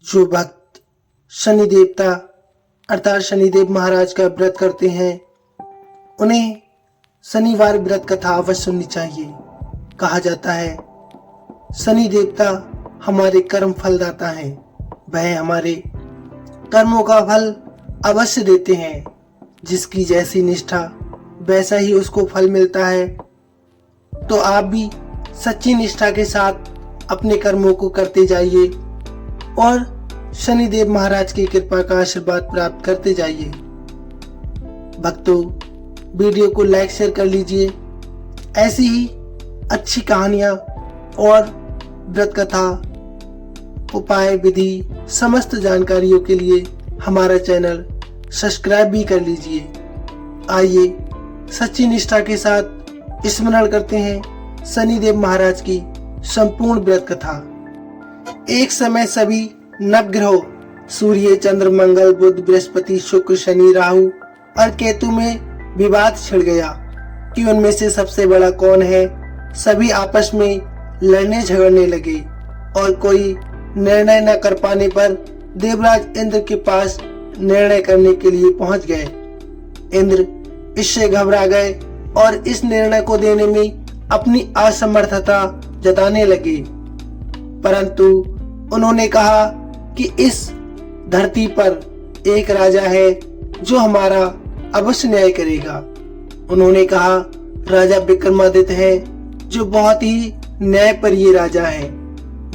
जो भक्त शनि देवता अर्थात शनिदेव महाराज का व्रत करते हैं उन्हें शनिवार व्रत कथा अवश्य सुननी चाहिए। कहा जाता है शनि देवता हमारे कर्म फलदाता हैं, वह हमारे कर्मों का फल अवश्य देते हैं। जिसकी जैसी निष्ठा वैसा ही उसको फल मिलता है। तो आप भी सच्ची निष्ठा के साथ अपने कर्मों को करते जाइए और शनिदेव महाराज की कृपा का आशीर्वाद प्राप्त करते जाइए। भक्तों, वीडियो को लाइक शेयर कर लीजिए। ऐसी ही अच्छी कहानियां और व्रत कथा, उपाय, विधि, समस्त जानकारियों के लिए हमारा चैनल सब्सक्राइब भी कर लीजिए। आइए सच्ची निष्ठा के साथ स्मरण करते हैं शनिदेव महाराज की संपूर्ण व्रत कथा। एक समय सभी नवग्रहों सूर्य, चंद्र, मंगल, बुध, बृहस्पति, शुक्र, शनि, राहु और केतु में विवाद छिड़ गया कि उनमें से सबसे बड़ा कौन है। सभी आपस में लड़ने झगड़ने लगे और कोई निर्णय न कर पाने पर देवराज इंद्र के पास निर्णय करने के लिए पहुंच गए। इंद्र इससे घबरा गए और इस निर्णय को देने में अपनी असमर्थता जताने लगे। परंतु उन्होंने कहा कि इस धरती पर एक राजा है जो हमारा अवश्य न्याय करेगा। उन्होंने कहा राजा विक्रमादित्य है जो बहुत ही न्यायप्रिय राजा है,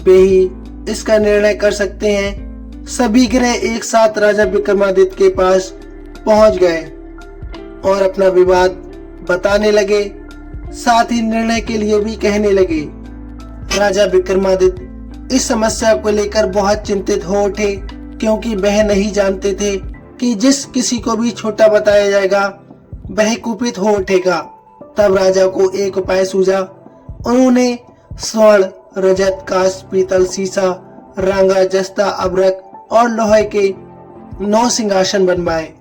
वे ही इसका निर्णय कर सकते हैं। सभी ग्रह एक साथ राजा विक्रमादित्य के पास पहुंच गए और अपना विवाद बताने लगे, साथ ही निर्णय के लिए भी कहने लगे। राजा विक्रमादित्य इस समस्या को लेकर बहुत चिंतित हो उठे, क्योंकि वह नहीं जानते थे कि जिस किसी को भी छोटा बताया जाएगा वह कुपित हो उठेगा। तब राजा को एक उपाय सूझा। उन्होंने स्वर्ण, रजत, कांस्य, पीतल, सीसा, रांगा, जस्ता, अभ्रक और लोहे के 9 सिंहासन बनवाए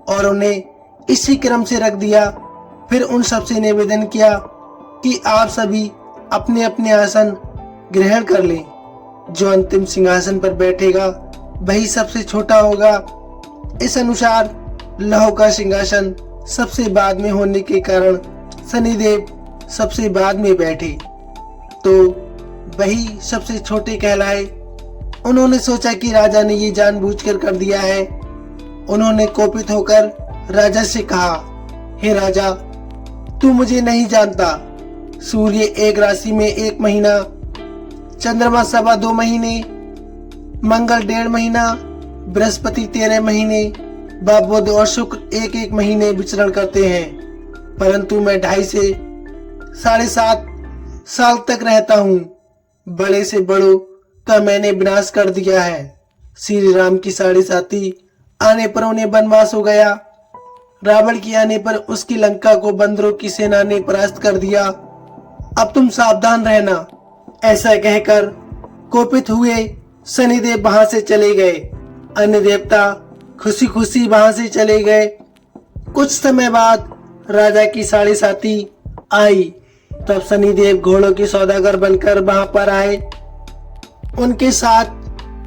और उन्हें इसी क्रम से रख दिया। फिर उन सबसे निवेदन किया कि आप सभी अपने अपने आसन ग्रहण कर लें। जो अंतिम सिंहासन पर बैठेगा वही सबसे छोटा होगा। इस अनुसार लौह का सिंहासन सबसे बाद में होने के कारण शनिदेव सबसे बाद में बैठे, तो वही सबसे छोटे कहलाए। उन्होंने सोचा कि राजा ने ये जानबूझकर कर दिया है। उन्होंने कोपित होकर राजा से कहा, हे राजा, तू मुझे नहीं जानता। सूर्य एक राशि में 1 महीना, चंद्रमा 2.25 महीने, मंगल 1.5 महीना, बृहस्पति 13 महीने, बुध और शुक्र 1-1 महीने विचरण करते हैं। परंतु मैं 2.5 से 7.5 साल तक रहता हूँ। बड़े से बड़ों का मैंने विनाश कर दिया है। श्री राम की 7.5 आने पर उन्हें वनवास हो गया। रावण के आने पर उसकी लंका को बंदरों की सेना ने परास्त कर दिया। अब तुम सावधान रहना। ऐसा कहकर कोपित हुए शनिदेव वहां से चले गए। अन्य देवता खुशी खुशी वहां से चले गए। कुछ समय बाद राजा की 7.5 आई। तब शनिदेव घोड़ों के सौदागर बनकर वहां पर आए। उनके साथ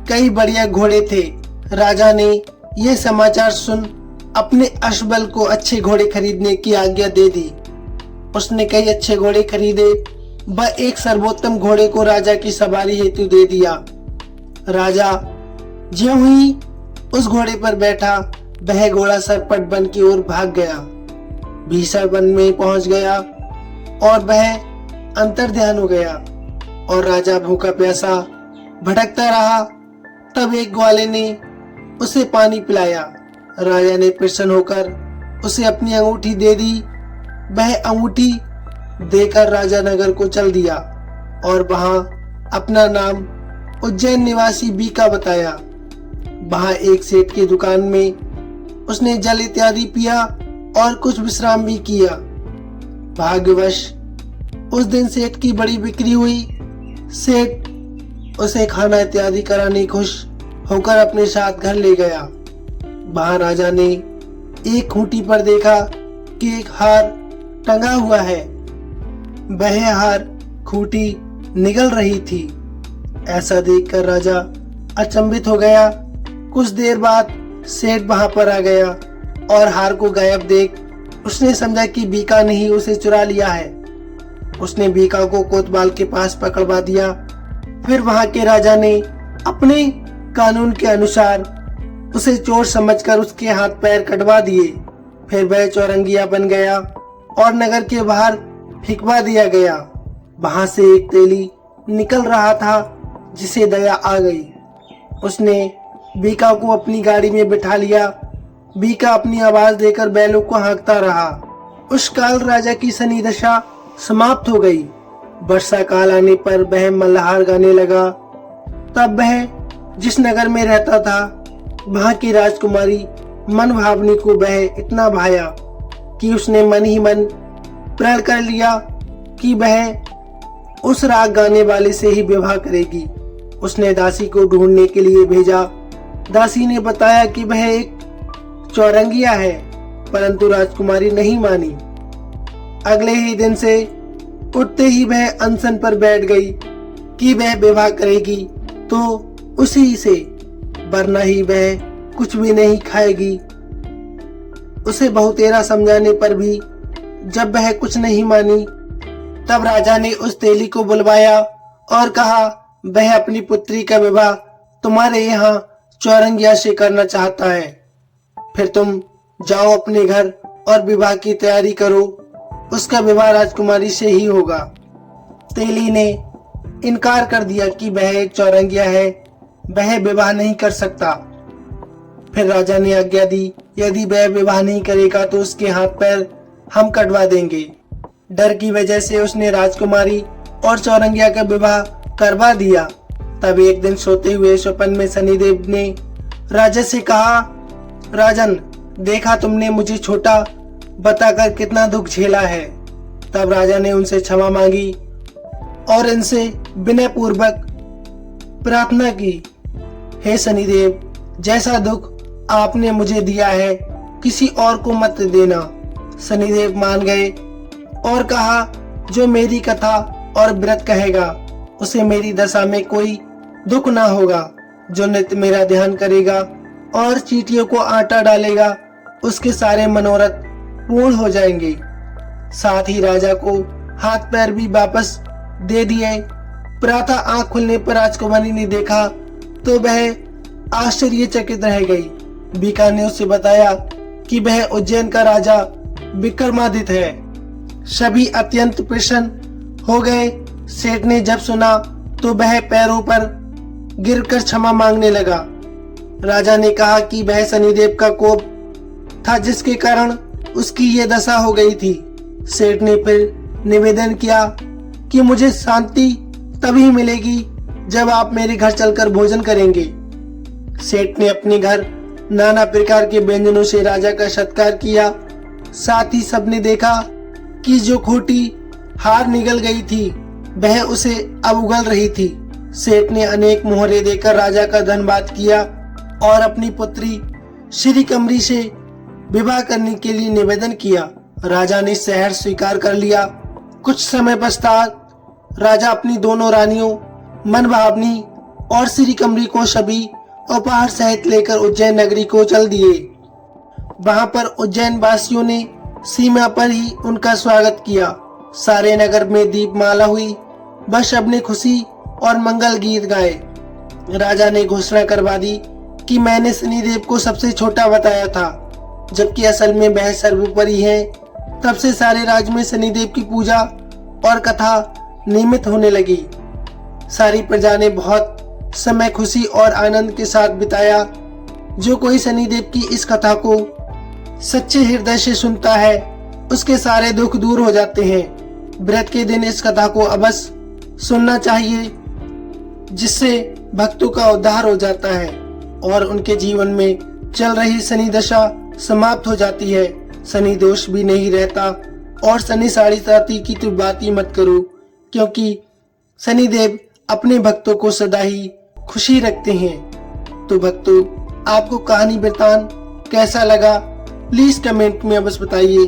कई बढ़िया घोड़े थे। राजा ने यह समाचार सुन अपने अश्वबल को अच्छे घोड़े खरीदने की आज्ञा दे दी। उसने कई अच्छे घोड़े खरीदे। वह एक सर्वोत्तम घोड़े को राजा की सवारी हेतु दे दिया। राजा ज्यों ही उस घोड़े पर बैठा, वह घोड़ा सरपट वन की ओर भाग गया। भीषण वन में पहुंच गया और वह अंतर्ध्यान हो गया और राजा भूखा प्यासा भटकता रहा। तब एक ग्वाले ने उसे पानी पिलाया। राजा ने प्रसन्न होकर उसे अपनी अंगूठी दे दी। वह अंगूठी देकर राजा नगर को चल दिया और वहां अपना नाम उज्जैन निवासी बीका बताया। वहां एक सेठ की दुकान में उसने जल इत्यादि पिया और कुछ विश्राम भी किया। भाग्यवश उस दिन सेठ की बड़ी बिक्री हुई। सेठ उसे खाना इत्यादि कराने खुश होकर अपने साथ घर ले गया। वहां राजा ने एक खूंटी पर देखा कि एक हार टंगा हुआ है। वह हार खूंटी निगल रही थी। ऐसा देखकर राजा अचंभित हो गया। कुछ देर बाद सेठ वहां पर आ गया और हार को गायब देख उसने समझा कि बीका ने ही उसे चुरा लिया है। उसने बीका को कोतवाल के पास पकड़वा दिया। फिर वहां के राजा ने अपने कानून के अनुसार उसे चोर समझकर उसके हाथ पैर कटवा दिए। फिर वह चौरंगिया बन गया और नगर के बाहर फेंकवा दिया गया। वहां से एक तेली निकल रहा था जिसे दया आ गई। उसने बीका को अपनी गाड़ी में बिठा लिया। बीका अपनी आवाज देकर बैलों को हाँकता रहा। उस काल राजा की शनि दशा समाप्त हो गई। वर्षा काल आने पर वह मल्हार गाने लगा। तब वह जिस नगर में रहता था वहां की राजकुमारी मनभावनी को वह इतना भाया कि उसने मन ही मन प्रण कर लिया कि वह उस राग गाने वाले से ही विवाह करेगी। उसने दासी को ढूंढने के लिए भेजा। दासी ने बताया कि वह एक चौरंगिया है, परंतु राजकुमारी नहीं मानी। अगले ही दिन से उठते ही वह अनशन पर बैठ गई कि वह विवाह करेगी तो उसी से, वरना ही वह कुछ भी नहीं खाएगी। उसे बहुतेरा समझाने पर भी जब वह कुछ नहीं मानी, तब राजा ने उस तेली को बुलवाया और कहा वह अपनी पुत्री का विवाह तुम्हारे यहाँ चौरंगिया से करना चाहता है। फिर तुम जाओ अपने घर और विवाह की तैयारी करो। उसका विवाह राजकुमारी से ही होगा। तेली ने इनकार कर दिया कि वह एक चौरंगिया है, वह विवाह नहीं कर सकता। फिर राजा ने आज्ञा दी, यदि वह विवाह नहीं करेगा तो उसके हाथ पैर हम कटवा देंगे। डर की वजह से उसने राजकुमारी और चौरंगिया का विवाह करवा दिया। तब एक दिन सोते हुए स्वप्न में शनिदेव ने राजा से कहा, राजन, देखा तुमने मुझे छोटा बताकर कितना दुख झेला है। तब राजा ने उनसे क्षमा मांगी और इनसे विनय पूर्वक प्रार्थना की, हे शनिदेव, जैसा दुख आपने मुझे दिया है किसी और को मत देना। शनिदेव मान गए और कहा, जो मेरी कथा और व्रत कहेगा उसे मेरी दशा में कोई दुख ना होगा। जो नित्य मेरा ध्यान करेगा और चींटियों को आटा डालेगा उसके सारे मनोरथ पूर्ण हो जाएंगे। साथ ही राजा को हाथ पैर भी वापस दे दिए। प्रातः आंख खुलने पर राजकुमारी ने देखा तो वह आश्चर्यचकित रह गई। बीका ने उसे बताया कि वह उज्जैन का राजा विक्रमादित्य है। सभी अत्यंत प्रसन्न हो गए। सेठ ने जब सुना तो वह पैरों पर गिरकर क्षमा मांगने लगा। राजा ने कहा कि वह शनिदेव का कोप था जिसके कारण उसकी ये दशा हो गई थी। सेठ ने फिर निवेदन किया कि मुझे शांति तभी मिलेगी जब आप मेरे घर चलकर भोजन करेंगे। सेठ ने अपने घर नाना प्रकार के व्यंजनों से राजा का सत्कार किया। साथ ही सबने देखा कि जो खोटी हार निगल गई थी वह उसे अब उगल रही थी। सेठ ने अनेक मोहरे देकर राजा का धन्यवाद किया और अपनी पुत्री श्री कमरी से विवाह करने के लिए निवेदन किया। राजा ने शहर स्वीकार कर लिया। कुछ समय पश्चात राजा अपनी दोनों रानियों मनभावनी और श्री कमरी को सभी उपहार सहित लेकर उज्जैन नगरी को चल दिए। वहां पर उज्जैन वासियों ने सीमा पर ही उनका स्वागत किया। सारे नगर में दीपमाला हुई। वह सबने खुशी और मंगल गीत गाए। राजा ने घोषणा करवा दी कि मैंने शनिदेव को सबसे छोटा बताया था, जबकि असल में वह सर्वोपरि है। तब से सारे राज्य में शनिदेव की पूजा और कथा नियमित होने लगी। सारी प्रजा ने बहुत समय खुशी और आनंद के साथ बिताया। जो कोई शनिदेव की इस कथा को सच्चे हृदय से सुनता है उसके सारे दुख दूर हो जाते हैं। व्रत के दिन इस कथा को अवश्य सुनना चाहिए, जिससे भक्तों का उद्धार हो जाता है और उनके जीवन में चल रही शनि दशा समाप्त हो जाती है। शनि दोष भी नहीं रहता। और शनि साढ़े साथी की तो बात ही मत करो, क्योंकि शनिदेव अपने भक्तों को सदा ही खुशी रखते हैं। तो भक्तों, आपको कहानी वृतांत कैसा लगा प्लीज कमेंट में अवश्य बताइए।